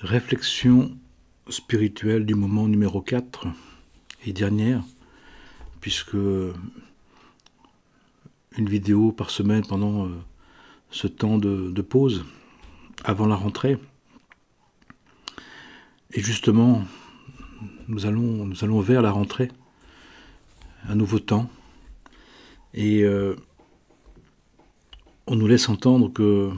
Réflexion spirituelle du moment numéro 4 et dernière, puisque une vidéo par semaine pendant ce temps de pause avant la rentrée. Et justement, nous allons vers la rentrée, un nouveau temps, et on nous laisse entendre que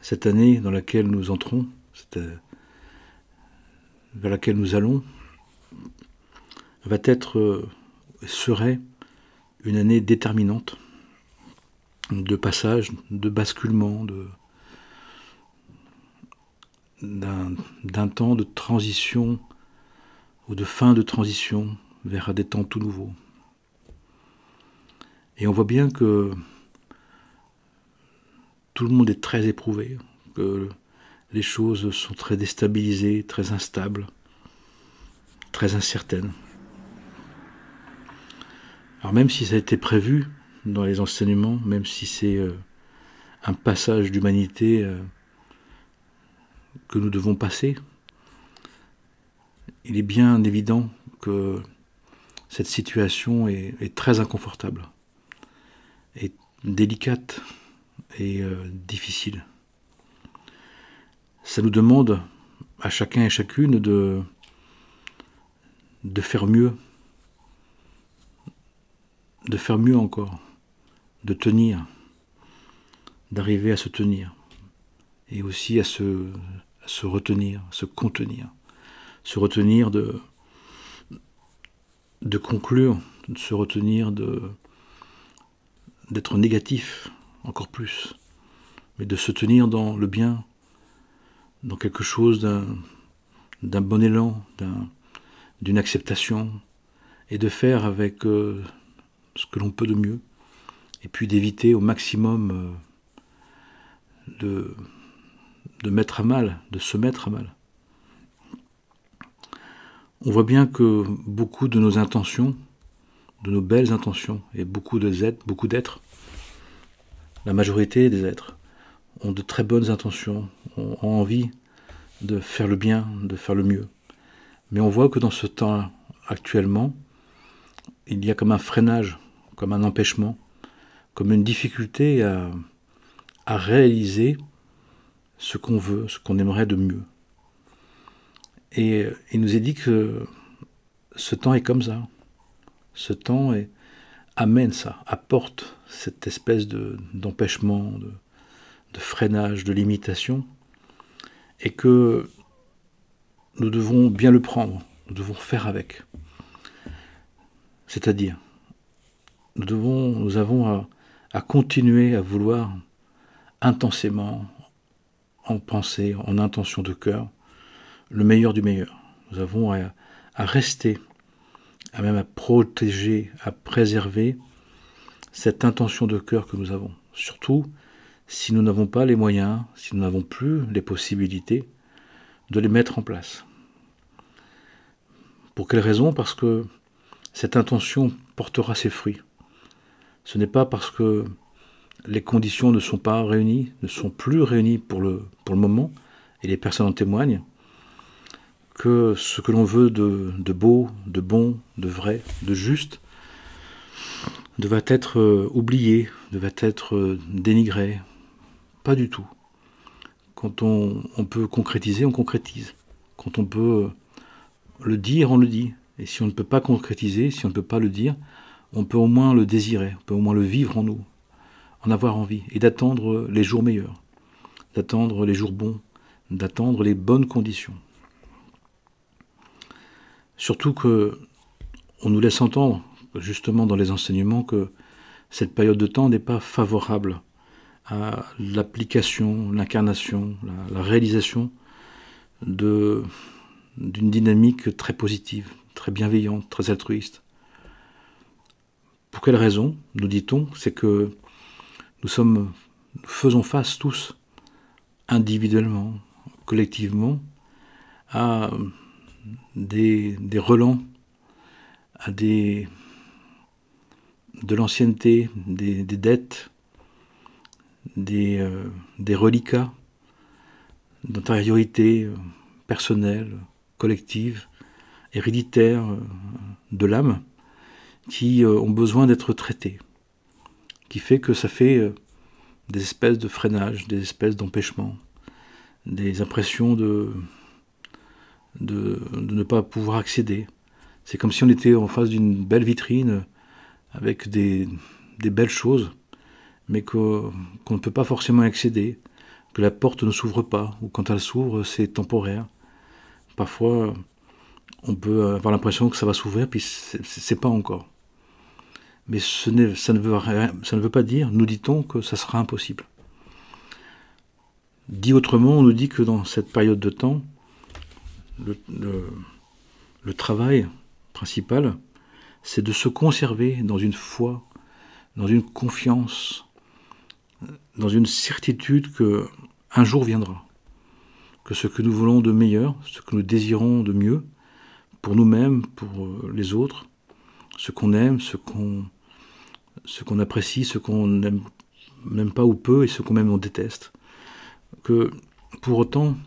cette année dans laquelle nous entrons, vers laquelle nous allons, serait une année déterminante de passage, de basculement, d'un temps de transition ou de fin de transition vers des temps tout nouveaux. Et on voit bien que tout le monde est très éprouvé, que les choses sont très déstabilisées, très instables, très incertaines. Alors même si ça a été prévu dans les enseignements, même si c'est un passage d'humanité que nous devons passer, il est bien évident que cette situation est très inconfortable, est délicate et difficile. Ça nous demande à chacun et chacune de faire mieux encore, de tenir, d'arriver à se tenir, et aussi à se retenir, à se contenir, se retenir de conclure, de se retenir d'être négatif encore plus, mais de se tenir dans le bien, dans quelque chose d'un bon élan, d'une acceptation, et de faire avec ce que l'on peut de mieux, et puis d'éviter au maximum de mettre à mal, de se mettre à mal. On voit bien que beaucoup de nos intentions, de nos belles intentions, et beaucoup d'êtres, la majorité des êtres, ont de très bonnes intentions, ont envie de faire le bien, de faire le mieux. Mais on voit que dans ce temps actuellement, il y a comme un freinage, comme un empêchement, comme une difficulté à réaliser ce qu'on veut, ce qu'on aimerait de mieux. Et il nous est dit que ce temps est comme ça. Ce temps amène ça, apporte cette espèce d'empêchement, de freinage, de limitation, et que nous devons bien le prendre, nous devons faire avec. C'est-à-dire, nous avons à continuer à vouloir intensément, en pensée, en intention de cœur, le meilleur du meilleur. Nous avons à rester, même à protéger, à préserver cette intention de cœur que nous avons. Surtout si nous n'avons pas les moyens, si nous n'avons plus les possibilités de les mettre en place. Pour quelle raison ? Parce que cette intention portera ses fruits. Ce n'est pas parce que les conditions ne sont pas réunies, ne sont plus réunies pour le moment, et les personnes en témoignent, que ce que l'on veut de beau, de bon, de vrai, de juste, devait être oublié, devait être dénigré. Pas du tout. Quand on peut concrétiser, on concrétise. Quand on peut le dire, on le dit. Et si on ne peut pas concrétiser, si on ne peut pas le dire, on peut au moins le désirer, on peut au moins le vivre en nous, en avoir envie, et d'attendre les jours meilleurs, d'attendre les jours bons, d'attendre les bonnes conditions. Surtout que on nous laisse entendre, justement dans les enseignements, que cette période de temps n'est pas favorable à l'application, l'incarnation, la réalisation d'une dynamique très positive, très bienveillante, très altruiste. Pour quelle raison, nous dit-on, c'est que nous faisons face tous, individuellement, collectivement, à des relents, à de l'ancienneté, des dettes, des reliquats, d'antériorité personnelle, collective, héréditaire de l'âme, qui ont besoin d'être traités, qui fait que ça fait des espèces de freinages, des espèces d'empêchements, des impressions de ne pas pouvoir accéder. C'est comme si on était en face d'une belle vitrine avec des belles choses, mais qu'on ne peut pas forcément accéder, que la porte ne s'ouvre pas, ou quand elle s'ouvre, c'est temporaire. Parfois, on peut avoir l'impression que ça va s'ouvrir, puis c'est pas encore. Mais ça ne veut pas dire, nous dit-on, que ça sera impossible. Dit autrement, on nous dit que dans cette période de temps, le travail principal, c'est de se conserver dans une foi, dans une confiance, dans une certitude qu'un jour viendra, que ce que nous voulons de meilleur, ce que nous désirons de mieux, pour nous-mêmes, pour les autres, ce qu'on aime, ce qu'on apprécie, ce qu'on n'aime pas ou peu, et ce qu'on même on déteste, que pour autant,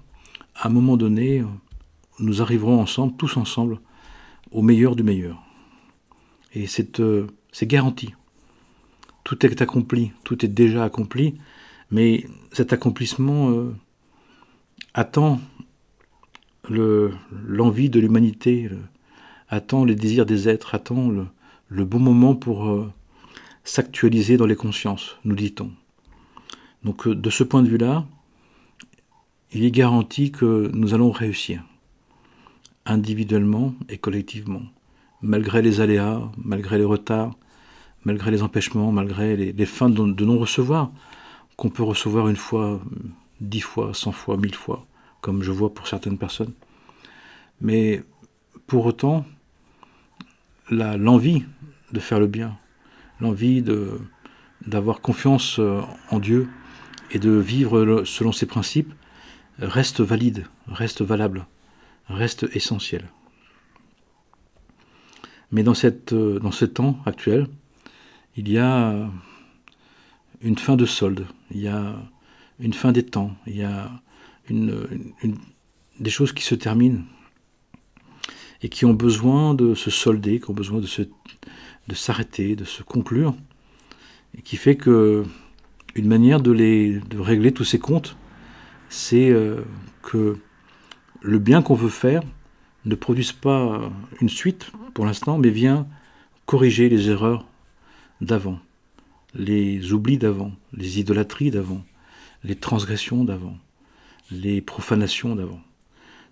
à un moment donné, nous arriverons ensemble, tous ensemble, au meilleur du meilleur. Et c'est garanti. Tout est accompli, tout est déjà accompli, mais cet accomplissement attend l'envie de l'humanité, attend les désirs des êtres, attend le bon moment pour s'actualiser dans les consciences, nous dit-on. Donc de ce point de vue-là, il est garanti que nous allons réussir, individuellement et collectivement, malgré les aléas, malgré les retards, malgré les empêchements, malgré les fins de non-recevoir, qu'on peut recevoir une fois, 10 fois, 100 fois, 1000 fois, comme je vois pour certaines personnes. Mais pour autant, l'envie de faire le bien, l'envie d'avoir confiance en Dieu et de vivre selon ses principes reste valide, reste valable, reste essentiel. Mais dans ce temps actuel, il y a une fin de solde, il y a une fin des temps, il y a des choses qui se terminent et qui ont besoin de se solder, qui ont besoin de s'arrêter, de se conclure, et qui fait que une manière de régler tous ces comptes, c'est que le bien qu'on veut faire ne produise pas une suite pour l'instant, mais vient corriger les erreurs d'avant, les oublis d'avant, les idolâtries d'avant, les transgressions d'avant, les profanations d'avant.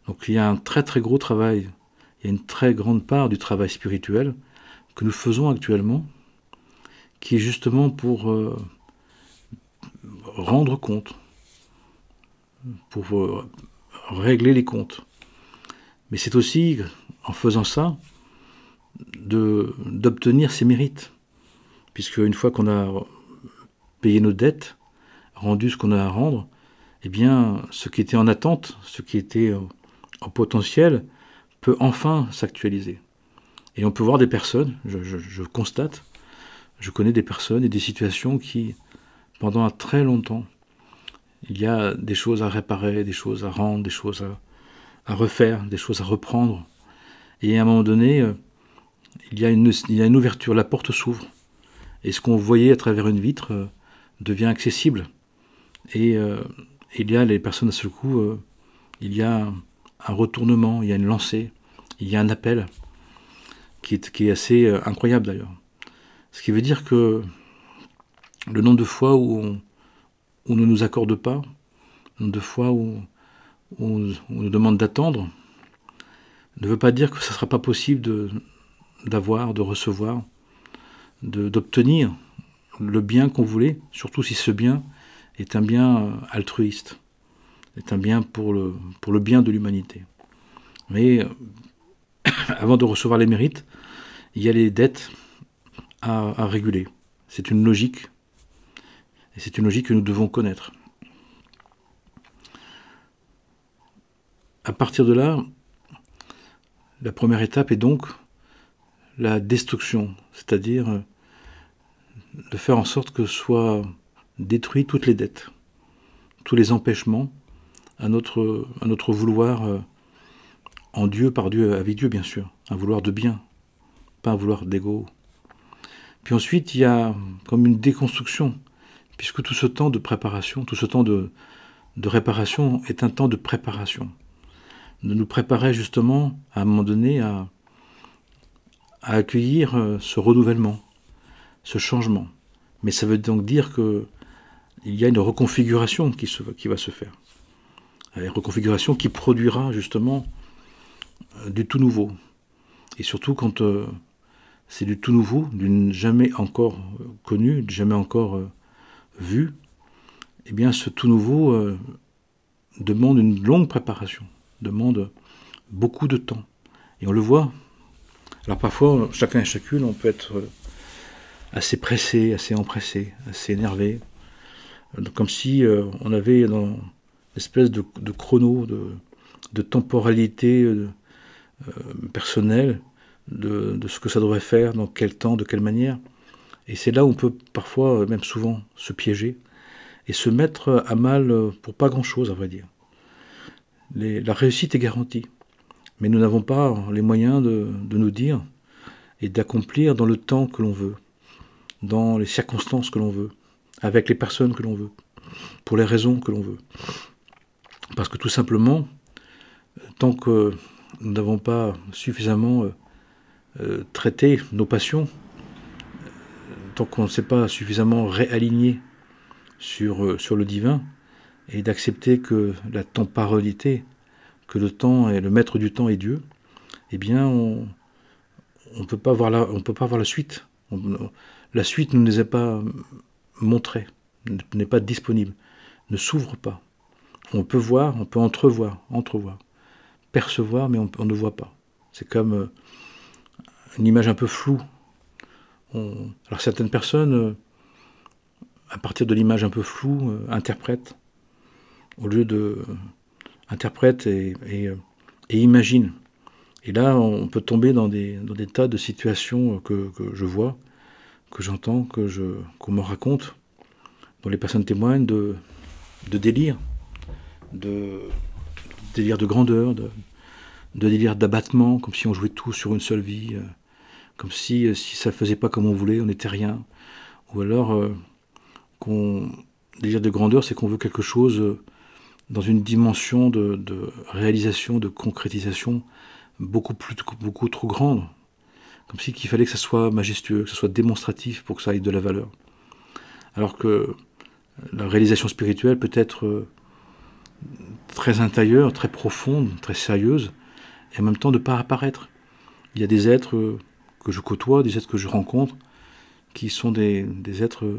Donc il y a un très très gros travail, il y a une très grande part du travail spirituel que nous faisons actuellement, qui est justement pour rendre compte, pour régler les comptes. Mais c'est aussi, en faisant ça, d'obtenir ses mérites. Puisque une fois qu'on a payé nos dettes, rendu ce qu'on a à rendre, eh bien, ce qui était en attente, ce qui était en potentiel, peut enfin s'actualiser. Et on peut voir des personnes, je constate, je connais des personnes et des situations qui, pendant un très longtemps, il y a des choses à réparer, des choses à rendre, des choses à refaire, des choses à reprendre. Et à un moment donné, il y a une ouverture, la porte s'ouvre. Et ce qu'on voyait à travers une vitre devient accessible. Et il y a les personnes à ce coup, il y a un retournement, il y a une lancée, il y a un appel qui est assez incroyable d'ailleurs. Ce qui veut dire que le nombre de fois où on ne nous accorde pas, le nombre de fois où on nous demande d'attendre, ne veut pas dire que ça ne sera pas possible d'avoir, de recevoir, d'obtenir le bien qu'on voulait, surtout si ce bien est un bien altruiste, est un bien pour le bien de l'humanité. Mais avant de recevoir les mérites, il y a les dettes à réguler. C'est une logique, et c'est une logique que nous devons connaître. À partir de là, la première étape est donc la destruction, c'est-à-dire de faire en sorte que soient détruites toutes les dettes, tous les empêchements, à notre vouloir en Dieu, par Dieu, avec Dieu bien sûr, un vouloir de bien, pas un vouloir d'ego. Puis ensuite, il y a comme une déconstruction, puisque tout ce temps de préparation, tout ce temps de réparation est un temps de préparation, de nous préparer justement à un moment donné à accueillir ce renouvellement, ce changement. Mais ça veut donc dire qu'il y a une reconfiguration qui va se faire. Une reconfiguration qui produira justement du tout nouveau. Et surtout quand c'est du tout nouveau, d'une jamais encore connu, jamais encore vu, eh bien ce tout nouveau demande une longue préparation, demande beaucoup de temps. Et on le voit. Alors parfois, chacun et chacune, on peut être assez pressé, assez empressé, assez énervé, comme si on avait dans une espèce de chrono, de temporalité personnelle, de ce que ça devrait faire, dans quel temps, de quelle manière. Et c'est là où on peut parfois, même souvent, se piéger et se mettre à mal pour pas grand-chose, à vrai dire. La réussite est garantie, mais nous n'avons pas les moyens de nous dire et d'accomplir dans le temps que l'on veut, dans les circonstances que l'on veut, avec les personnes que l'on veut, pour les raisons que l'on veut. Parce que tout simplement, tant que nous n'avons pas suffisamment traité nos passions, tant qu'on ne s'est pas suffisamment réaligné sur le divin, et d'accepter que la temporalité, que le temps et le maître du temps est Dieu, eh bien on peut pas voir la suite. La suite ne nous est pas montrée, n'est pas disponible, ne s'ouvre pas. On peut voir, on peut entrevoir, percevoir, mais on ne voit pas. C'est comme une image un peu floue. Alors certaines personnes, à partir de l'image un peu floue, interprètent, au lieu de interprètent et imaginent. Et là, on peut tomber dans des tas de situations que je vois, que j'entends, qu'on me raconte, dont les personnes témoignent de délire, de délire de grandeur, de délire d'abattement, comme si on jouait tout sur une seule vie, comme si ça ne faisait pas comme on voulait, on n'était rien. Ou alors, délire de grandeur, c'est qu'on veut quelque chose dans une dimension de réalisation, de concrétisation beaucoup trop grande. Comme si qu'il fallait que ça soit majestueux, que ça soit démonstratif pour que ça ait de la valeur. Alors que la réalisation spirituelle peut être très intérieure, très profonde, très sérieuse, et en même temps de ne pas apparaître. Il y a des êtres que je côtoie, des êtres que je rencontre, qui sont des êtres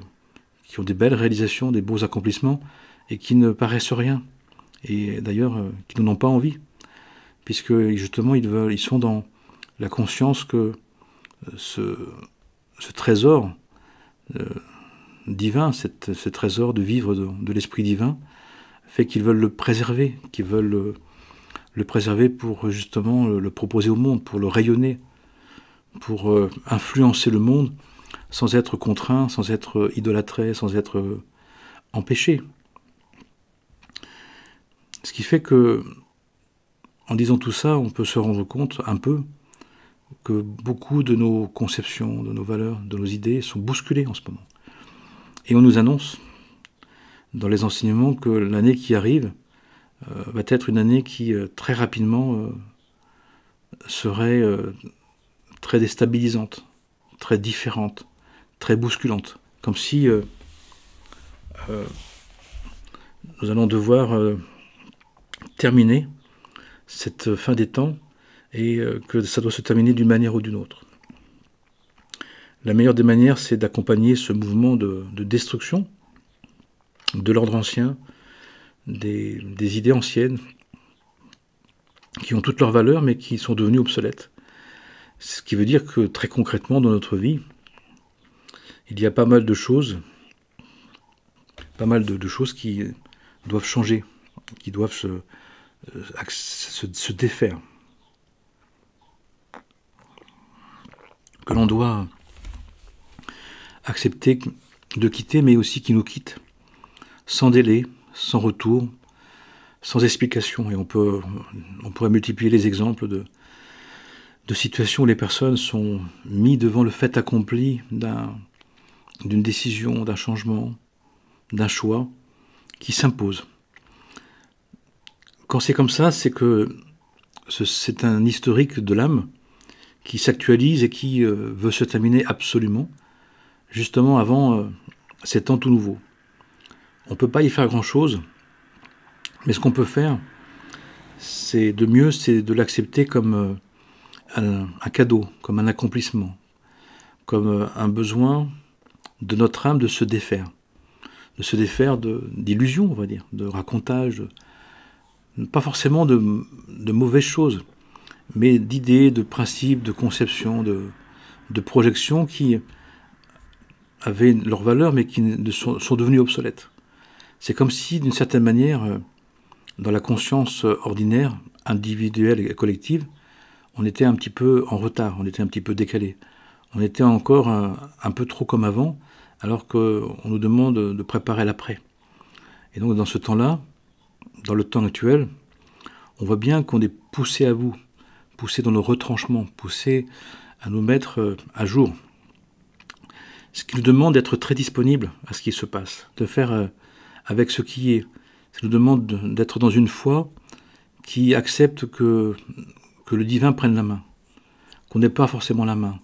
qui ont des belles réalisations, des beaux accomplissements, et qui ne paraissent rien. Et d'ailleurs, qui n'en ont pas envie. Puisque justement, ils sont dans la conscience que ce trésor divin, ce trésor de vivre de l'esprit divin, fait qu'ils veulent le préserver, qu'ils veulent le préserver pour justement le proposer au monde, pour le rayonner, pour influencer le monde sans être contraint, sans être idolâtré, sans être empêché. Ce qui fait que, en disant tout ça, on peut se rendre compte un peu que beaucoup de nos conceptions, de nos valeurs, de nos idées sont bousculées en ce moment. Et on nous annonce dans les enseignements que l'année qui arrive va être une année qui très rapidement serait très déstabilisante, très différente, très bousculante. Comme si nous allons devoir terminer cette fin des temps et que ça doit se terminer d'une manière ou d'une autre. La meilleure des manières, c'est d'accompagner ce mouvement de destruction de l'ordre ancien, des idées anciennes, qui ont toutes leurs valeurs, mais qui sont devenues obsolètes. Ce qui veut dire que, très concrètement, dans notre vie, il y a pas mal de choses qui doivent changer, qui doivent se défaire. Que l'on doit accepter de quitter, mais aussi qui nous quittent, sans délai, sans retour, sans explication. Et on pourrait multiplier les exemples de situations où les personnes sont mises devant le fait accompli d'une décision, d'un changement, d'un choix qui s'impose. Quand c'est comme ça, c'est que c'est un historique de l'âme qui s'actualise et qui veut se terminer absolument, justement avant ces temps tout nouveaux. On ne peut pas y faire grand-chose, mais ce qu'on peut faire, c'est de l'accepter comme un cadeau, comme un accomplissement, comme un besoin de notre âme de se défaire d'illusions, on va dire, de racontages, pas forcément de mauvaises choses, mais d'idées, de principes, de conceptions, de projections qui avaient leur valeur, mais qui sont devenues obsolètes. C'est comme si, d'une certaine manière, dans la conscience ordinaire, individuelle et collective, on était un petit peu en retard, on était un petit peu décalé. On était encore un peu trop comme avant, alors qu'on nous demande de préparer l'après. Et donc dans ce temps-là, dans le temps actuel, on voit bien qu'on est poussé à bout, poussé dans nos retranchements, poussé à nous mettre à jour. Ce qui nous demande d'être très disponible à ce qui se passe, de faire avec ce qui est. Ça nous demande d'être dans une foi qui accepte que le divin prenne la main, qu'on n'ait pas forcément la main,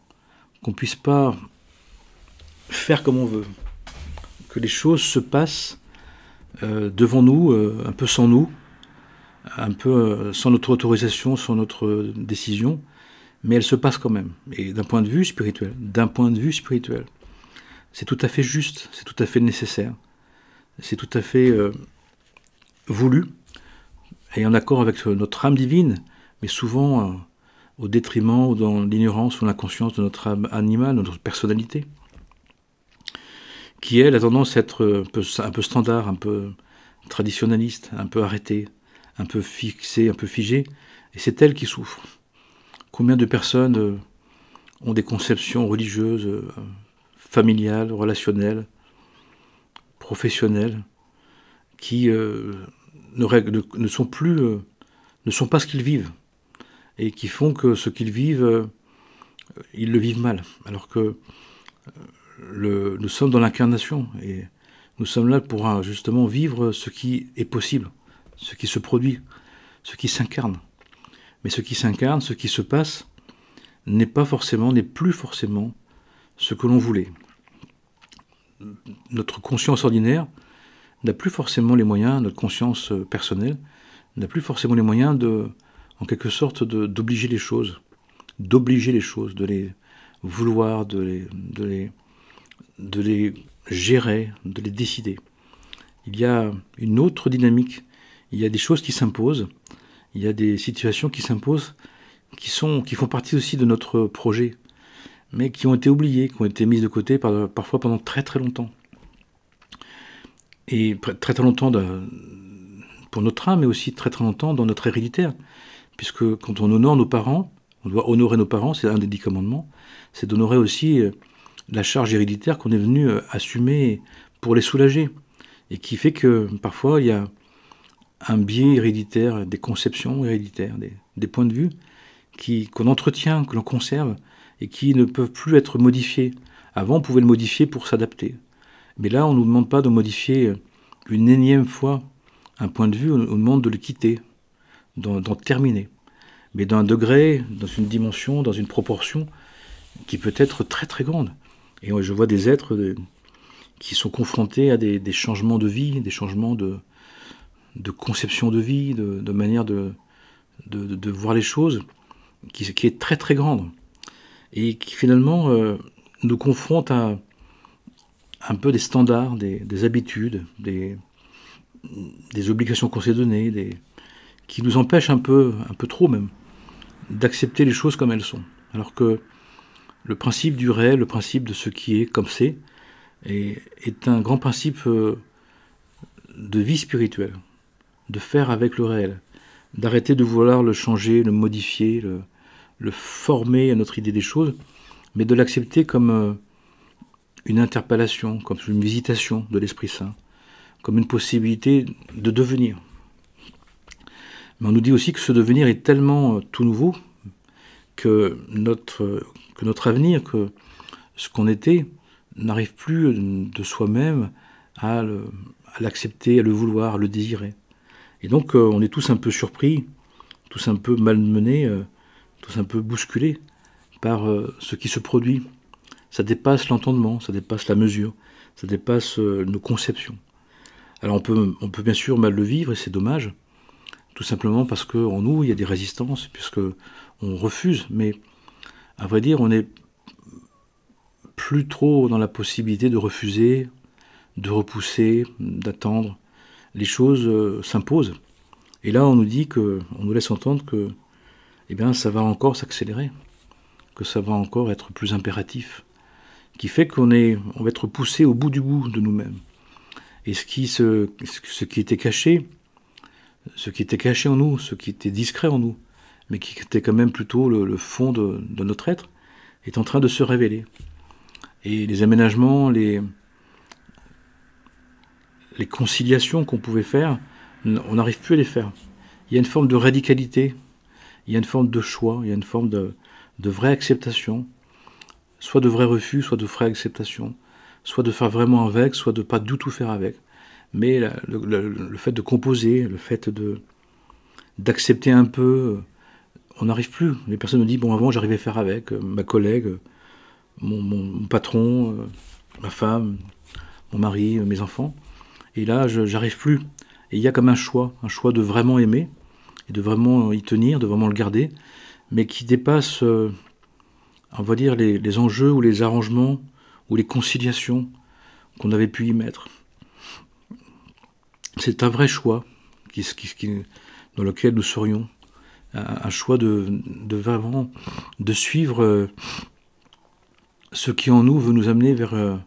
qu'on ne puisse pas faire comme on veut, que les choses se passent devant nous, un peu sans nous, un peu sans notre autorisation, sans notre décision, mais elles se passent quand même. Et d'un point de vue spirituel, c'est tout à fait juste, c'est tout à fait nécessaire, c'est tout à fait voulu, et en accord avec notre âme divine, mais souvent au détriment ou dans l'ignorance ou l'inconscience de notre âme animale, de notre personnalité, qui elle a tendance à être un peu standard, un peu traditionnaliste, un peu arrêtée, un peu fixée, un peu figée, et c'est elle qui souffre. Combien de personnes ont des conceptions religieuses, familiales, relationnelles, professionnelles, qui ne sont pas ce qu'ils vivent, et qui font que ce qu'ils vivent, ils le vivent mal, alors que nous sommes dans l'incarnation, et nous sommes là pour justement vivre ce qui est possible, ce qui se produit, ce qui s'incarne. Mais ce qui s'incarne, ce qui se passe, n'est plus forcément ce que l'on voulait. Notre conscience ordinaire n'a plus forcément les moyens, notre conscience personnelle n'a plus forcément les moyens en quelque sorte d'obliger les choses, de les vouloir, de les gérer, de les décider. Il y a une autre dynamique, il y a des choses qui s'imposent, il y a des situations qui s'imposent, qui font partie aussi de notre projet, mais qui ont été oubliées, qui ont été mises de côté parfois pendant très très longtemps. Et très très longtemps pour notre âme, mais aussi très très longtemps dans notre héréditaire. Puisque quand on honore nos parents, on doit honorer nos parents, c'est un des 10 commandements, c'est d'honorer aussi la charge héréditaire qu'on est venu assumer pour les soulager. Et qui fait que parfois il y a un biais héréditaire, des conceptions héréditaires, des points de vue qu'on entretient, que l'on conserve, et qui ne peuvent plus être modifiés. Avant, on pouvait le modifier pour s'adapter. Mais là, on ne nous demande pas de modifier une énième fois un point de vue, on nous demande de le quitter, d'en terminer. Mais d'un degré, dans une dimension, dans une proportion qui peut être très très grande. Et je vois des êtres qui sont confrontés à des changements de vie, des changements de conception de vie, de manière de voir les choses, qui est très très grande. Et qui finalement nous confronte à un peu des standards, des habitudes, des obligations qu'on s'est données, qui nous empêchent un peu trop même, d'accepter les choses comme elles sont. Alors que le principe du réel, le principe de ce qui est comme c'est, est un grand principe de vie spirituelle, de faire avec le réel, d'arrêter de vouloir le changer, le modifier, le former à notre idée des choses, mais de l'accepter comme une interpellation, comme une visitation de l'Esprit Saint, comme une possibilité de devenir. Mais on nous dit aussi que ce devenir est tellement tout nouveau que notre avenir, que ce qu'on était, n'arrive plus de soi-même à l'accepter, à le vouloir, à le désirer. Et donc on est tous un peu surpris, tous un peu malmenés, tous un peu bousculés par ce qui se produit. Ça dépasse l'entendement, ça dépasse la mesure, ça dépasse nos conceptions. Alors on peut bien sûr mal le vivre et c'est dommage, tout simplement parce qu'en nous il y a des résistances, puisque on refuse, mais à vrai dire on n'est plus trop dans la possibilité de refuser, de repousser, d'attendre. Les choses s'imposent. Et là on nous dit on nous laisse entendre que eh bien, ça va encore s'accélérer, que ça va encore être plus impératif, qui fait qu'on va être poussé au bout du bout de nous-mêmes. Et ce qui était caché en nous, ce qui était discret en nous, mais qui était quand même plutôt le fond de notre être, est en train de se révéler. Et les aménagements, les conciliations qu'on pouvait faire, on n'arrive plus à les faire. Il y a une forme de radicalité, il y a une forme de choix, il y a une forme de vraie acceptation, soit de vrai refus, soit de vraie acceptation, soit de faire vraiment avec, soit de pas du tout faire avec. Mais le fait de composer, le fait d'accepter un peu, on n'arrive plus. Les personnes me disent, bon, avant j'arrivais à faire avec, ma collègue, mon patron, ma femme, mon mari, mes enfants, et là j'arrive plus. Et il y a comme un choix de vraiment aimer, et de vraiment y tenir, de vraiment le garder, mais qui dépasse, on va dire, les enjeux ou les arrangements ou les conciliations qu'on avait pu y mettre. C'est un vrai choix dans lequel nous serions, un choix de vraiment de suivre ce qui en nous veut nous amener vers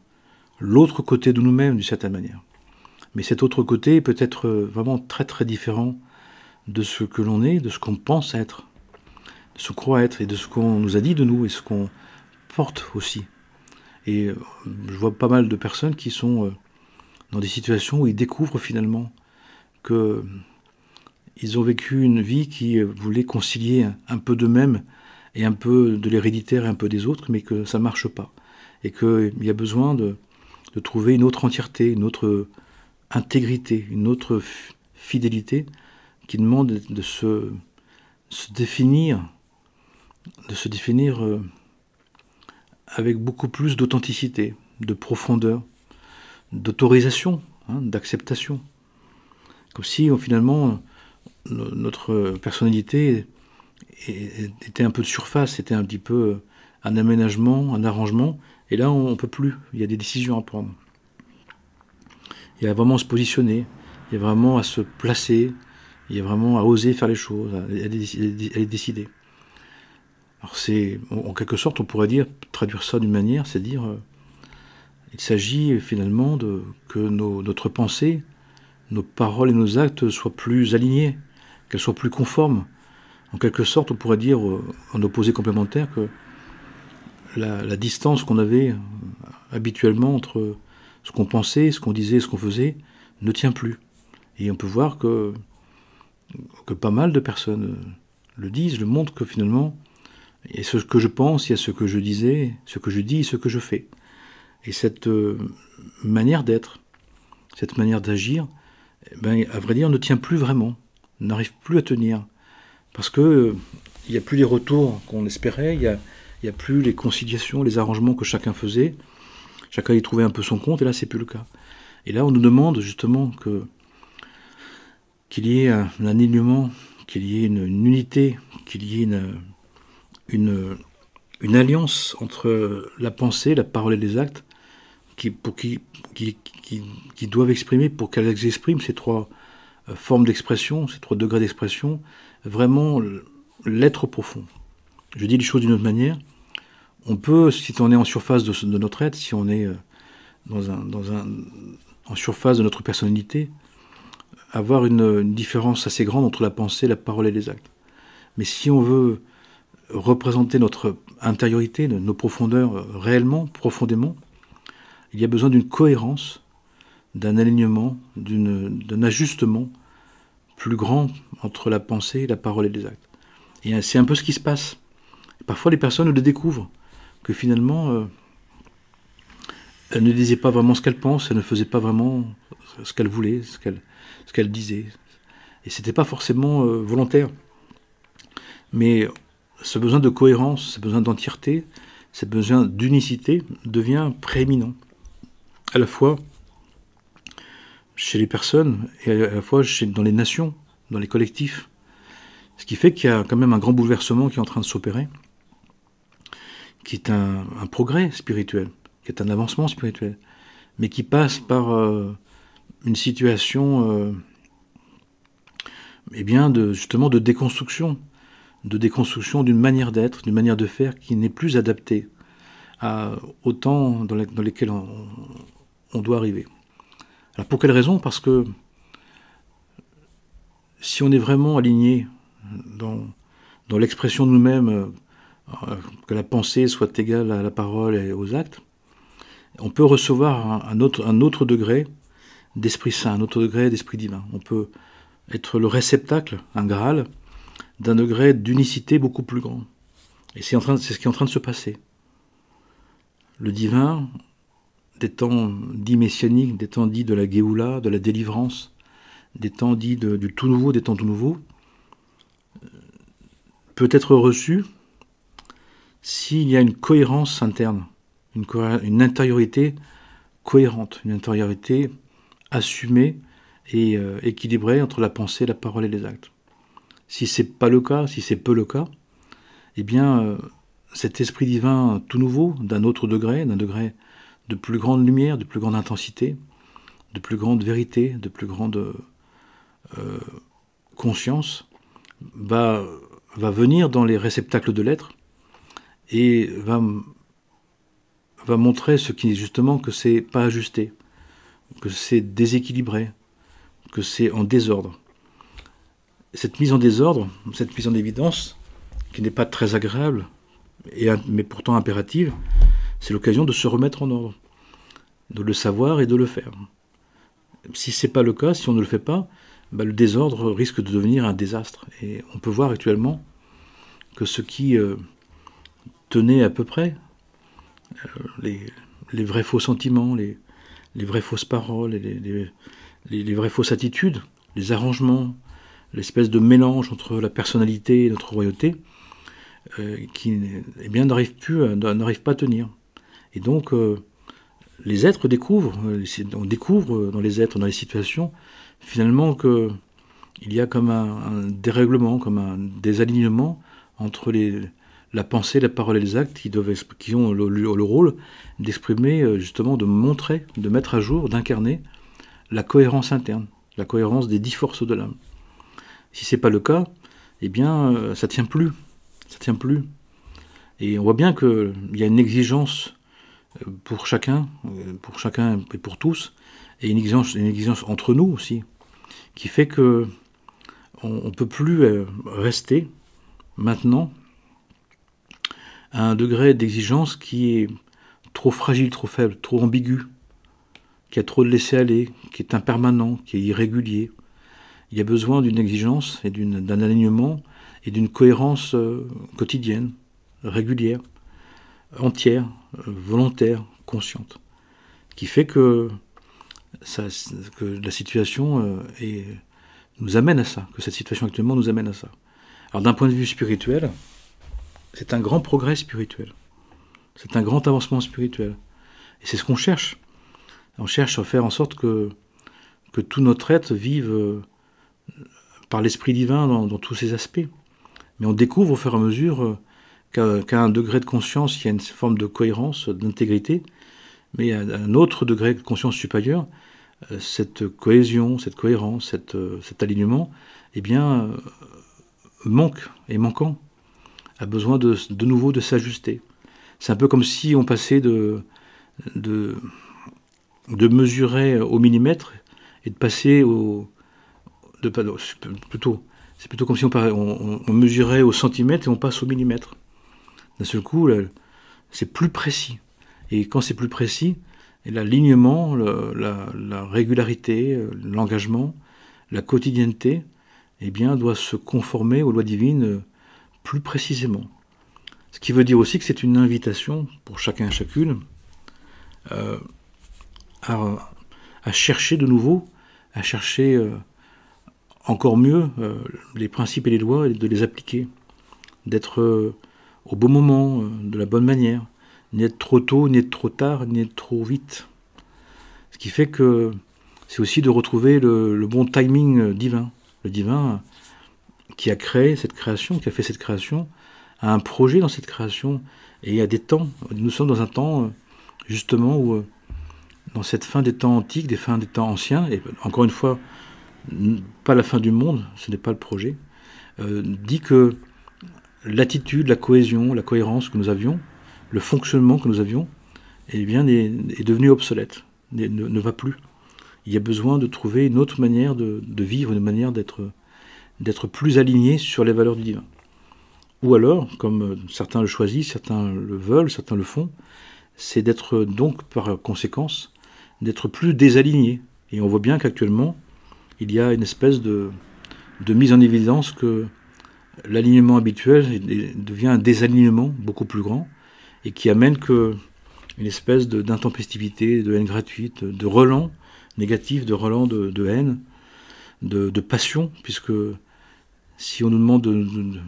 l'autre côté de nous-mêmes d'une certaine manière. Mais cet autre côté peut être vraiment très très différent de ce que l'on est, de ce qu'on pense être, de ce qu'on croit être et de ce qu'on nous a dit de nous et ce qu'on porte aussi. Et je vois pas mal de personnes qui sont dans des situations où ils découvrent finalement que ils ont vécu une vie qui voulait concilier un peu d'eux-mêmes et un peu de l'héréditaire et un peu des autres, mais que ça ne marche pas. Et qu'il y a besoin de trouver une autre entièreté, une autre intégrité, une autre fidélité qui demande de se définir avec beaucoup plus d'authenticité, de profondeur, d'autorisation, d'acceptation. Comme si finalement notre personnalité était un peu de surface, c'était un petit peu un aménagement, un arrangement, et là on ne peut plus, il y a des décisions à prendre. Il y a vraiment à se positionner, il y a vraiment à se placer, il y a vraiment à oser faire les choses, à les décider. Alors en quelque sorte, on pourrait traduire ça d'une manière, c'est dire, il s'agit finalement que notre pensée, nos paroles et nos actes soient plus alignés, qu'elles soient plus conformes. En quelque sorte, on pourrait dire, en opposé complémentaire, que la distance qu'on avait habituellement entre ce qu'on pensait, ce qu'on disait, ce qu'on faisait, ne tient plus. Et on peut voir que pas mal de personnes le disent, le montrent, que finalement, il y a ce que je pense, il y a ce que je disais, ce que je dis, ce que je fais. Et cette manière d'être, cette manière d'agir, à vrai dire, ne tient plus vraiment, n'arrive plus à tenir. Parce que il n'y a plus les retours qu'on espérait, il n'y a plus les conciliations, les arrangements que chacun faisait. Chacun y trouvait un peu son compte, et là, c'est plus le cas. Et là, on nous demande justement qu'il y ait un alignement, qu'il y ait une unité, qu'il y ait une alliance entre la pensée, la parole et les actes, qui doivent exprimer, pour qu'elles expriment ces trois formes d'expression, ces trois degrés d'expression, vraiment l'être profond. Je dis les choses d'une autre manière. On peut, si on est en surface de notre être, si on est en surface de notre personnalité, avoir une différence assez grande entre la pensée, la parole et les actes. Mais si on veut représenter notre intériorité, nos profondeurs réellement, profondément, il y a besoin d'une cohérence, d'un alignement, d'un ajustement plus grand entre la pensée, la parole et les actes. Et c'est un peu ce qui se passe. Parfois, les personnes le découvrent, que finalement, elles ne disaient pas vraiment ce qu'elles pensent, elles ne faisaient pas vraiment ce qu'elles voulaient, ce qu'elles disaient. Et c'était pas forcément volontaire. Mais ce besoin de cohérence, ce besoin d'entièreté, ce besoin d'unicité devient prééminent. À la fois chez les personnes et à la fois dans les nations, dans les collectifs. Ce qui fait qu'il y a quand même un grand bouleversement qui est en train de s'opérer, qui est un progrès spirituel, qui est un avancement spirituel, mais qui passe par une situation justement de déconstruction d'une manière d'être, d'une manière de faire qui n'est plus adaptée au temps dans lesquels on doit arriver. Alors pour quelle raison? Parce que si on est vraiment aligné dans l'expression de nous-mêmes, que la pensée soit égale à la parole et aux actes, on peut recevoir un autre degré d'Esprit Saint, un autre degré d'Esprit divin. On peut être le réceptacle, un Graal, d'un degré d'unicité beaucoup plus grand. Et c'est ce qui est en train de se passer. Le divin, des temps dits messianiques, des temps dits de la Géoula, de la délivrance, des temps dits du tout nouveau, des temps tout nouveaux, peut être reçu s'il y a une cohérence interne, une intériorité cohérente, une intériorité assumée et équilibrée entre la pensée, la parole et les actes. Si c'est pas le cas, si c'est peu le cas, eh bien, cet esprit divin tout nouveau, d'un autre degré, d'un degré de plus grande lumière, de plus grande intensité, de plus grande vérité, de plus grande conscience, va venir dans les réceptacles de l'être et va montrer ce qui est justement que c'est pas ajusté, que c'est déséquilibré, que c'est en désordre. Cette mise en désordre, cette mise en évidence, qui n'est pas très agréable, mais pourtant impérative, c'est l'occasion de se remettre en ordre, de le savoir et de le faire. Si ce n'est pas le cas, si on ne le fait pas, le désordre risque de devenir un désastre. Et on peut voir actuellement que ce qui tenait à peu près, les vrais faux sentiments, les vraies fausses paroles, les vraies fausses attitudes, les arrangements, l'espèce de mélange entre la personnalité et notre royauté, qui n'arrive pas à tenir. Et donc, les êtres on découvre dans les êtres, dans les situations, finalement qu'il y a comme un dérèglement, comme un désalignement entre la pensée, la parole et les actes qui ont le rôle d'exprimer, justement, de montrer, de mettre à jour, d'incarner la cohérence interne, la cohérence des 10 forces de l'âme. Si c'est pas le cas, eh bien, ça tient plus. Ça tient plus. Et on voit bien qu'il y a une exigence pour chacun et pour tous, et une exigence entre nous aussi, qui fait que on ne peut plus rester maintenant à un degré d'exigence qui est trop fragile, trop faible, trop ambigu, qui a trop de laisser-aller, qui est impermanent, qui est irrégulier. Il y a besoin d'une exigence et d'un alignement et d'une cohérence quotidienne, régulière, entière, volontaire, consciente, qui fait que la situation nous amène à ça, que cette situation actuellement nous amène à ça. Alors d'un point de vue spirituel, c'est un grand progrès spirituel, c'est un grand avancement spirituel, et c'est ce qu'on cherche. On cherche à faire en sorte que tout notre être vive par l'Esprit divin dans tous ses aspects. Mais on découvre au fur et à mesure qu'à un degré de conscience, il y a une forme de cohérence, d'intégrité, mais à un autre degré de conscience supérieur, cette cohésion, cette cohérence, cet alignement, eh bien, est manquant, a besoin de nouveau de s'ajuster. C'est un peu comme si on passait de mesurer au millimètre et de passer c'est plutôt comme si on mesurait au centimètre et on passe au millimètre. D'un seul coup, c'est plus précis. Et quand c'est plus précis, l'alignement, la régularité, l'engagement, la quotidienneté eh bien, doit se conformer aux lois divines plus précisément. Ce qui veut dire aussi que c'est une invitation pour chacun et chacune à chercher de nouveau, à chercher encore mieux les principes et les lois et de les appliquer, d'être au bon moment, de la bonne manière, ni être trop tôt, ni être trop tard, ni être trop vite. Ce qui fait que c'est aussi de retrouver le bon timing divin. Le divin qui a créé cette création, qui a fait cette création, a un projet dans cette création, et il y a des temps. Nous sommes dans un temps, justement, où, dans cette fin des temps antiques, des fins des temps anciens, et encore une fois, pas la fin du monde, ce n'est pas le projet, dit que l'attitude, la cohésion, la cohérence que nous avions, le fonctionnement que nous avions, eh bien, est devenu obsolète, ne va plus. Il y a besoin de trouver une autre manière de vivre, une manière d'être plus aligné sur les valeurs du divin. Ou alors, comme certains le choisissent, certains le veulent, certains le font, c'est d'être donc, par conséquence, d'être plus désaligné. Et on voit bien qu'actuellement, il y a une espèce de mise en évidence que l'alignement habituel devient un désalignement beaucoup plus grand, et qui amène une espèce d'intempestivité, de haine gratuite, de relents négatifs, de relents de haine, de passion, puisque si on nous demande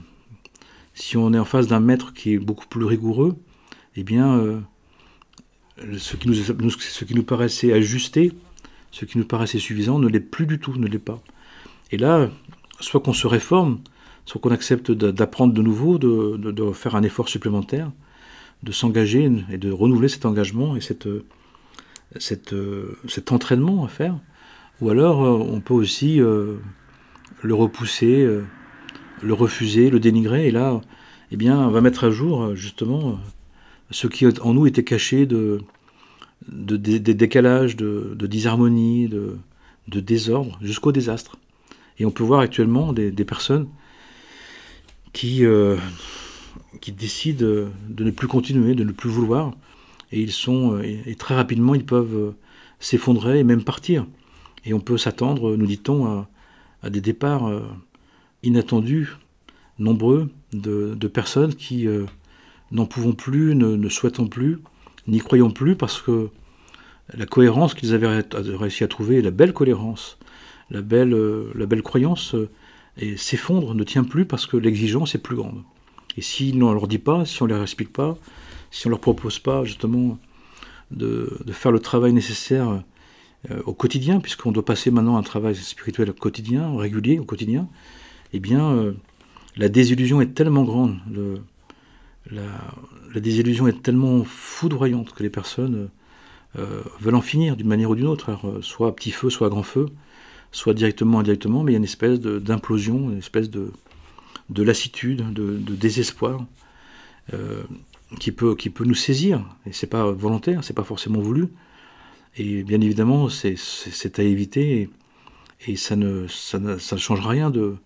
si on est en face d'un maître qui est beaucoup plus rigoureux, eh bien, ce qui nous paraissait ajusté, ce qui nous paraissait suffisant, ne l'est plus du tout, ne l'est pas. Et là, soit qu'on se réforme, soit qu'on accepte d'apprendre de nouveau, de faire un effort supplémentaire, de s'engager et de renouveler cet engagement et cet entraînement à faire, ou alors on peut aussi le repousser, le refuser, le dénigrer, et là, eh bien, on va mettre à jour, justement, ce qui en nous était caché des décalages, de disharmonie, de désordre, jusqu'au désastre. Et on peut voir actuellement des personnes qui décident de ne plus continuer, de ne plus vouloir, et et très rapidement, ils peuvent s'effondrer et même partir. Et on peut s'attendre, nous dit-on, à des départs inattendus, nombreux, de personnes qui n'en pouvons plus, ne souhaitant plus, n'y croyant plus, parce que la cohérence qu'ils avaient réussi à trouver, la belle cohérence, la belle croyance, s'effondre, ne tient plus, parce que l'exigence est plus grande. Et si on ne leur dit pas, si on ne leur explique pas, si on ne leur propose pas justement de faire le travail nécessaire au quotidien, puisqu'on doit passer maintenant à un travail spirituel quotidien, régulier, au quotidien, eh bien, la désillusion est tellement grande, la désillusion est tellement foudroyante que les personnes veulent en finir d'une manière ou d'une autre, alors, soit à petit feu, soit à grand feu, soit directement, indirectement, mais il y a une espèce d'implosion, une espèce de lassitude, de désespoir qui peut nous saisir, et c'est pas volontaire, c'est pas forcément voulu, et bien évidemment c'est à éviter, et ça ne changera rien de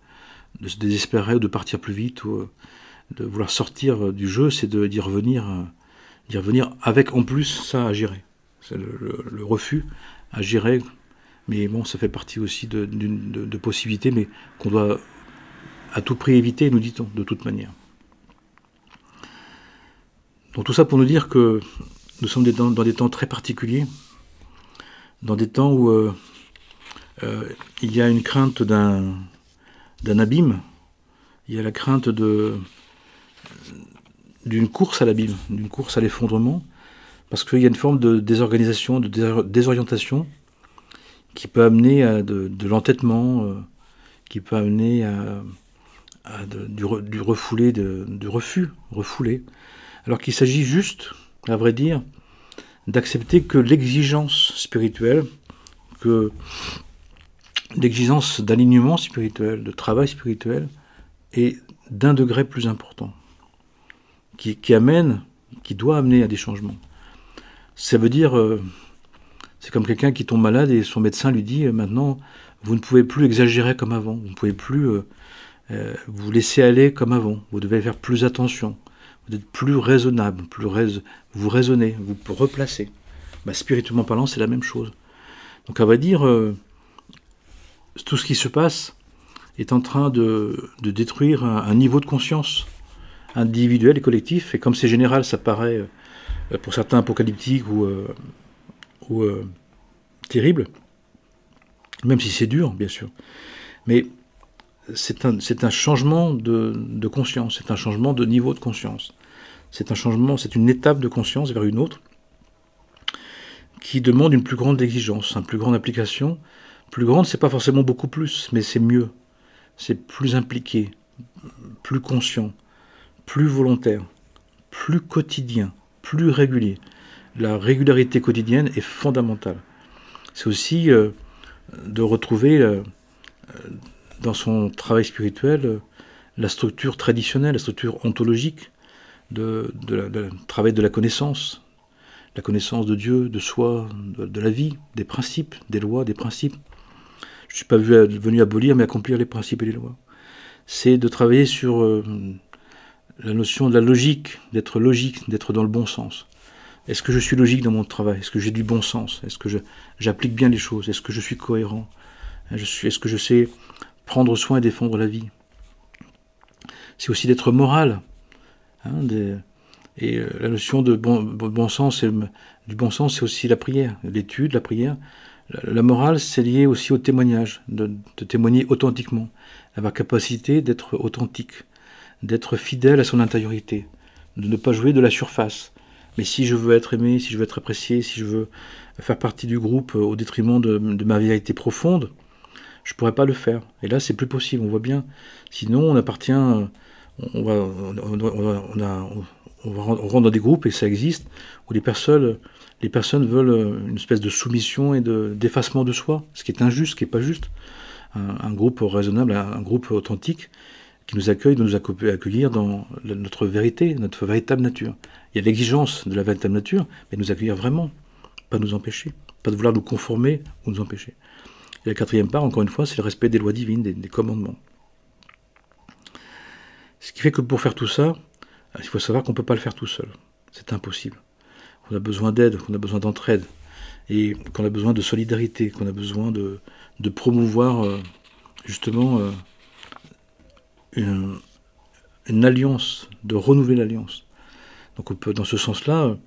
se désespérer ou de partir plus vite ou de vouloir sortir du jeu, c'est d'y revenir avec en plus ça à gérer. C'est le refus à gérer, mais bon, ça fait partie aussi de possibilités, mais qu'on doit à tout prix éviter, nous dit-on, de toute manière. Donc tout ça pour nous dire que nous sommes dans des temps très particuliers, dans des temps où il y a une crainte d'un abîme, il y a la crainte d'une course à l'abîme, d'une course à l'effondrement, parce qu'il y a une forme de désorganisation, de désorientation qui peut amener à de l'entêtement, qui peut amener du refus, refoulé, alors qu'il s'agit juste, à vrai dire, d'accepter que l'exigence spirituelle, que l'exigence d'alignement spirituel, de travail spirituel, est d'un degré plus important, qui doit amener à des changements. Ça veut dire, c'est comme quelqu'un qui tombe malade et son médecin lui dit maintenant, vous ne pouvez plus exagérer comme avant, vous ne pouvez plus vous laisser aller comme avant, vous devez faire plus attention, vous êtes plus raisonnable, vous raisonnez, vous replacez. Spirituellement parlant, c'est la même chose. Donc à vrai dire, tout ce qui se passe est en train de détruire un niveau de conscience individuel et collectif. Et comme c'est général, ça paraît pour certains apocalyptique ou terrible, même si c'est dur, bien sûr. Mais c'est un changement de conscience, c'est un changement de niveau de conscience. C'est un changement, c'est une étape de conscience vers une autre qui demande une plus grande exigence, une plus grande application. Plus grande, c'est pas forcément beaucoup plus, mais c'est mieux. C'est plus impliqué, plus conscient, plus volontaire, plus quotidien, plus régulier. La régularité quotidienne est fondamentale. C'est aussi de retrouver dans son travail spirituel la structure traditionnelle, la structure ontologique de travail de la connaissance de Dieu, de soi, de la vie, des principes, des lois, des principes. Je ne suis pas venu abolir, mais accomplir les principes et les lois. C'est de travailler sur la notion de la logique, d'être dans le bon sens. Est-ce que je suis logique dans mon travail? Est-ce que j'ai du bon sens? Est-ce que j'applique bien les choses? Est-ce que je suis cohérent? Est-ce que je sais prendre soin et défendre la vie? C'est aussi d'être moral. Et la notion de bon sens, du bon sens, c'est aussi la prière, l'étude, la prière. La morale, c'est lié aussi au témoignage, de témoigner authentiquement, avoir capacité d'être authentique, d'être fidèle à son intériorité, de ne pas jouer de la surface. Mais si je veux être aimé, si je veux être apprécié, si je veux faire partie du groupe au détriment de ma vérité profonde, je ne pourrais pas le faire. Et là, c'est plus possible, on voit bien. Sinon, on appartient, on rentre dans des groupes, et ça existe, où les personnes veulent une espèce de soumission et d'effacement de soi, ce qui est injuste, ce qui n'est pas juste. Un groupe raisonnable, un groupe authentique, qui nous accueille, de nous accueillir dans notre vérité, notre véritable nature. Il y a l'exigence de la véritable nature, mais nous accueillir vraiment, pas nous empêcher, pas de vouloir nous conformer ou nous empêcher. Et la quatrième part, encore une fois, c'est le respect des lois divines, des commandements. Ce qui fait que pour faire tout ça, il faut savoir qu'on ne peut pas le faire tout seul. C'est impossible. On a besoin d'aide, qu'on a besoin d'entraide, et qu'on a besoin de solidarité, qu'on a besoin de promouvoir justement une alliance, de renouveler l'alliance. Donc on peut, dans ce sens-là,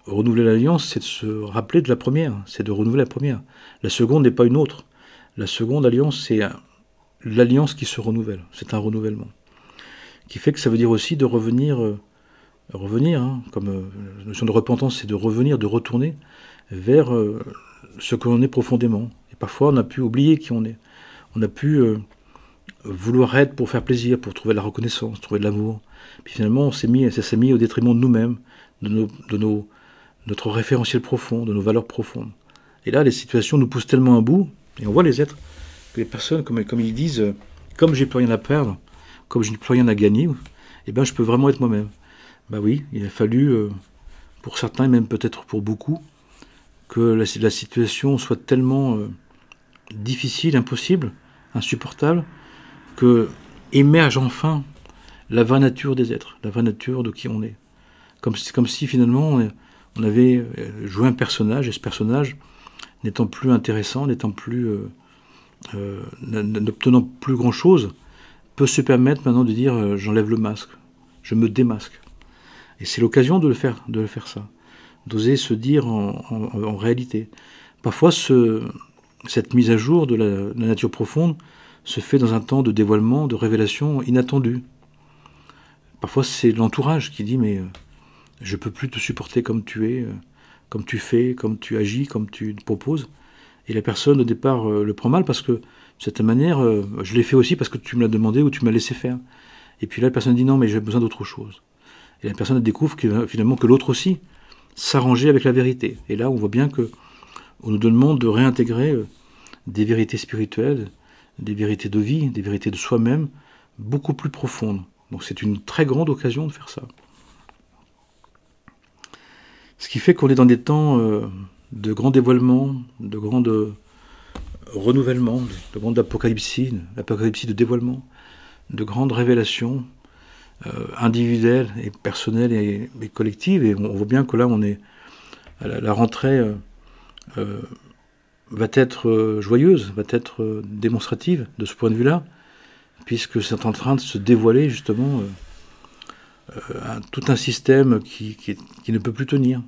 renouveler l'alliance, c'est de se rappeler de la première, c'est de renouveler la première. La seconde n'est pas une autre. La seconde alliance, c'est l'alliance qui se renouvelle. C'est un renouvellement. Qui fait que ça veut dire aussi de revenir, comme la notion de repentance, c'est de revenir, de retourner vers ce que l'on est profondément. Et parfois, on a pu oublier qui on est. On a pu vouloir être pour faire plaisir, pour trouver la reconnaissance, trouver de l'amour. Puis finalement, ça s'est mis au détriment de nous-mêmes, notre référentiel profond, de nos valeurs profondes. Et là, les situations nous poussent tellement à bout, et on voit les êtres, que les personnes, comme ils disent, comme j'ai plus rien à perdre, comme je n'ai plus rien à gagner, eh ben je peux vraiment être moi-même. Ben oui, il a fallu, pour certains, et même peut-être pour beaucoup, que la situation soit tellement difficile, impossible, insupportable, que émerge enfin la vraie nature des êtres, la vraie nature de qui on est. Comme si finalement on avait joué un personnage, et ce personnage, n'étant plus intéressant, n'étant plus, n'obtenant plus grand-chose, peut se permettre maintenant de dire j'enlève le masque, je me démasque. Et c'est l'occasion de le faire ça, d'oser se dire en réalité. Parfois, cette mise à jour de la nature profonde se fait dans un temps de dévoilement, de révélation inattendu. Parfois, c'est l'entourage qui dit mais je peux plus te supporter comme tu es, comme tu fais, comme tu agis, comme tu te proposes. Et la personne au départ le prend mal parce que de cette manière, je l'ai fait aussi parce que tu me l'as demandé ou tu m'as laissé faire. Et puis là, la personne dit non, mais j'ai besoin d'autre chose. Et la personne découvre finalement que l'autre aussi s'arrangeait avec la vérité. Et là, on voit bien que on nous demande de réintégrer des vérités spirituelles, des vérités de vie, des vérités de soi-même, beaucoup plus profondes. Donc c'est une très grande occasion de faire ça. Ce qui fait qu'on est dans des temps de grand dévoilement, de grand renouvellement, de grande apocalypsie de dévoilement, de grandes révélations individuelles et personnelles et collectives. Et on voit bien que là, on est la rentrée va être joyeuse, va être démonstrative de ce point de vue-là. puisque c'est en train de se dévoiler justement tout un système qui ne peut plus tenir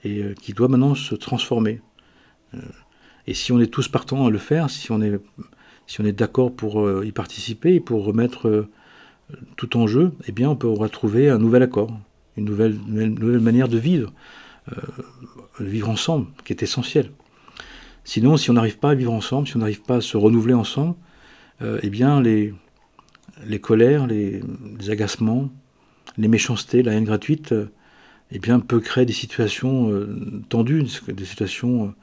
et qui doit maintenant se transformer. Et si on est tous partants à le faire, si on est d'accord pour y participer et pour remettre tout en jeu, eh bien on peut retrouver un nouvel accord, une nouvelle manière de vivre ensemble, qui est essentielle. Sinon, si on n'arrive pas à vivre ensemble, si on n'arrive pas à se renouveler ensemble, eh bien les colères, les agacements, les méchancetés, la haine gratuite, eh bien peut créer des situations tendues, des situations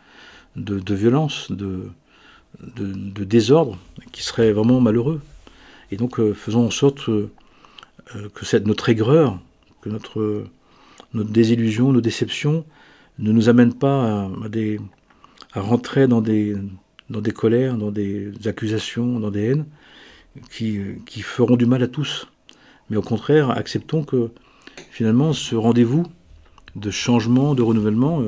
de violence, de désordre, qui seraient vraiment malheureux. Et donc faisons en sorte que notre aigreur, que notre désillusion, nos déceptions ne nous amènent pas à rentrer dans des colères, dans des accusations, dans des haines qui feront du mal à tous. Mais au contraire, acceptons que finalement ce rendez-vous de changement, de renouvellement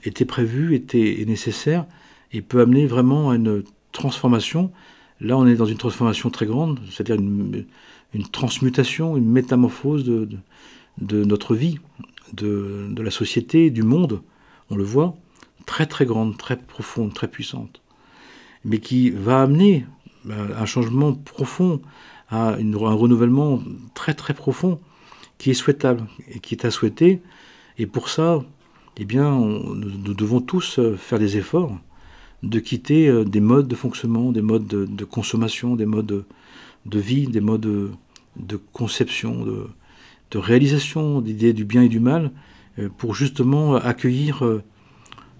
était prévu, est nécessaire et peut amener vraiment à une transformation. Là, on est dans une transformation très grande, c'est-à-dire une transmutation, une métamorphose de notre vie, de la société, du monde. On le voit, très très grande, très profonde, très puissante, mais qui va amener un changement profond, à un renouvellement très très profond, qui est souhaitable et qui est à souhaiter. Et pour ça, eh bien, nous devons tous faire des efforts de quitter des modes de fonctionnement, des modes de consommation, des modes de vie, des modes de conception, de réalisation d'idées du bien et du mal, pour justement accueillir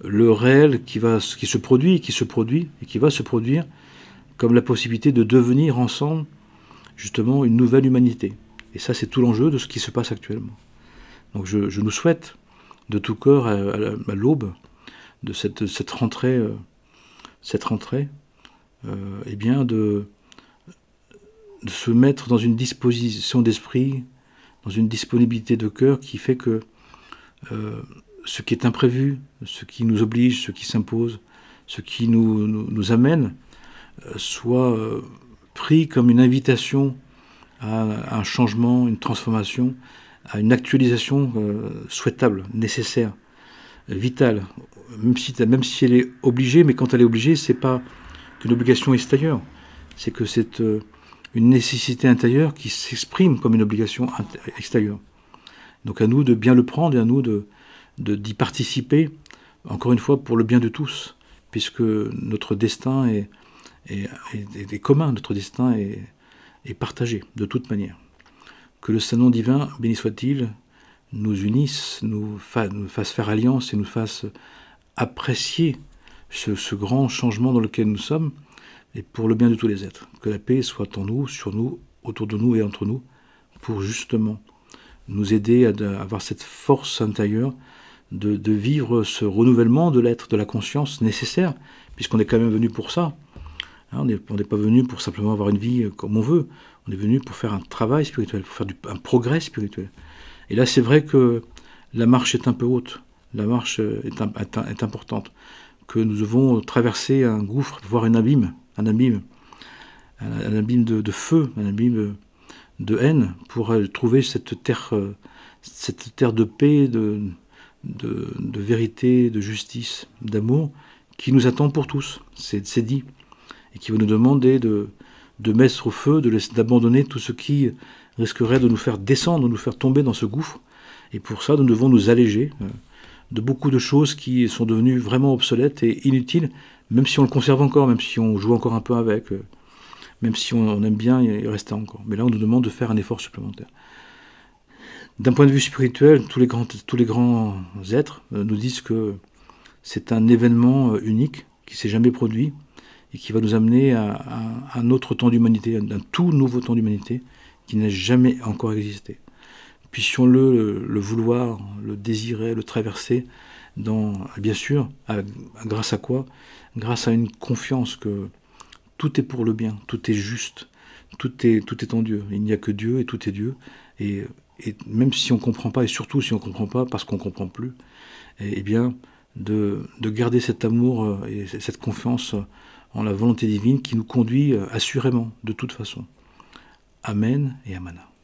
le réel qui se produit et qui va se produire comme la possibilité de devenir ensemble justement une nouvelle humanité. Et ça, c'est tout l'enjeu de ce qui se passe actuellement. Donc je nous souhaite de tout cœur à l'aube de cette rentrée, eh bien de se mettre dans une disposition d'esprit, dans une disponibilité de cœur qui fait que ce qui est imprévu, ce qui nous oblige, ce qui s'impose, ce qui nous amène, soit pris comme une invitation à un changement, une transformation, à une actualisation souhaitable, nécessaire, vitale, même si elle est obligée, mais quand elle est obligée, c'est pas qu'une obligation extérieure, c'est que c'est une nécessité intérieure qui s'exprime comme une obligation extérieure. Donc à nous de bien le prendre et à nous d'y participer, encore une fois, pour le bien de tous, puisque notre destin est commun, notre destin est partagé, de toute manière. Que le Saint-Nom divin, béni soit-il, nous unisse, nous fasse faire alliance et nous fasse apprécier ce grand changement dans lequel nous sommes, et pour le bien de tous les êtres. Que la paix soit en nous, sur nous, autour de nous et entre nous, pour justement nous aider à avoir cette force intérieure de vivre ce renouvellement de l'être, de la conscience nécessaire, puisqu'on est quand même venu pour ça. On n'est pas venu pour simplement avoir une vie comme on veut, on est venu pour faire un travail spirituel, pour faire un progrès spirituel. Et là, c'est vrai que la marche est un peu haute, la marche est importante, que nous devons traverser un gouffre, voire un abîme de feu, un abîme de haine, pour trouver cette terre de paix, de vérité, de justice, d'amour, qui nous attend pour tous, c'est dit, et qui va nous demander de mettre au feu, d'abandonner tout ce qui risquerait de nous faire descendre, de nous faire tomber dans ce gouffre. Et pour ça, nous devons nous alléger de beaucoup de choses qui sont devenues vraiment obsolètes et inutiles, même si on le conserve encore, même si on joue encore un peu avec, même si on aime bien y rester encore. Mais là, on nous demande de faire un effort supplémentaire. D'un point de vue spirituel, tous les grands êtres nous disent que c'est un événement unique qui ne s'est jamais produit et qui va nous amener à un autre temps d'humanité, un tout nouveau temps d'humanité qui n'a jamais encore existé. Puissions-le vouloir, le désirer, le traverser, bien sûr, grâce à quoi? Grâce à une confiance que tout est pour le bien, tout est juste, tout est en Dieu. Il n'y a que Dieu et tout est Dieu. Et même si on ne comprend pas, et surtout si on ne comprend pas parce qu'on ne comprend plus, eh bien, de garder cet amour et cette confiance en la volonté divine qui nous conduit assurément, de toute façon. Amen et Amana.